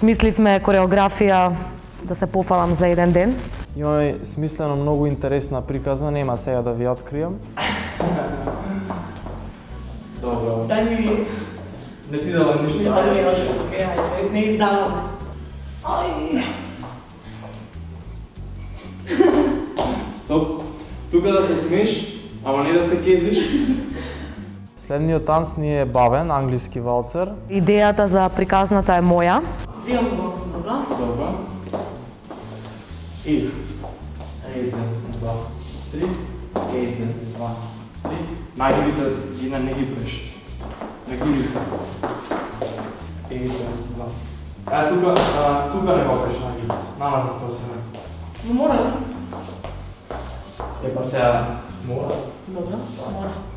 Смисливме кореографија да се пофалам за еден ден. Имаме смислено многу интересна приказна, нема сега да ви откријам. Добро. Дај ми... Не ти давам ништо. Не издавам. Стоп. Тука да се смееш, ама не да се кезиш. Следниот танц ни е бавен, англиски валцер. Идејата за приказната е моја. Зимам го, добро? Добро. И. 1, 2, 3. 1, 2, 3. Нагибите ги не ги преш. Нагибите. 1, 2. Тука не го преш нагибите. Нама за тоа се не. Мора. Епа сега мора. Добро,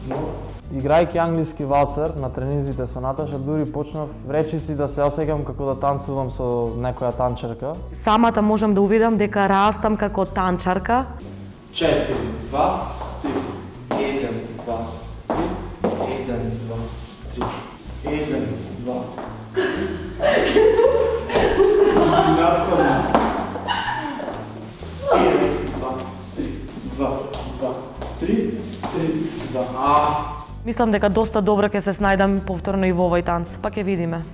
мора. Играјќи англиски валцер на тренинзите со Наташа, дури почнав речиси да се осеќам како да танцувам со некоја танчарка. Самата можам да увидам дека растам како танчарка. 4, 2, 3. 1, 2, 3. 1, 2, 3. 1, 2. Јатко не. 1, 2, 3. 2, 2, 3. 3, 2. Мислам дека доста добро ќе се снајдам повторно и во овој танц, па ќе видиме.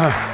Aha.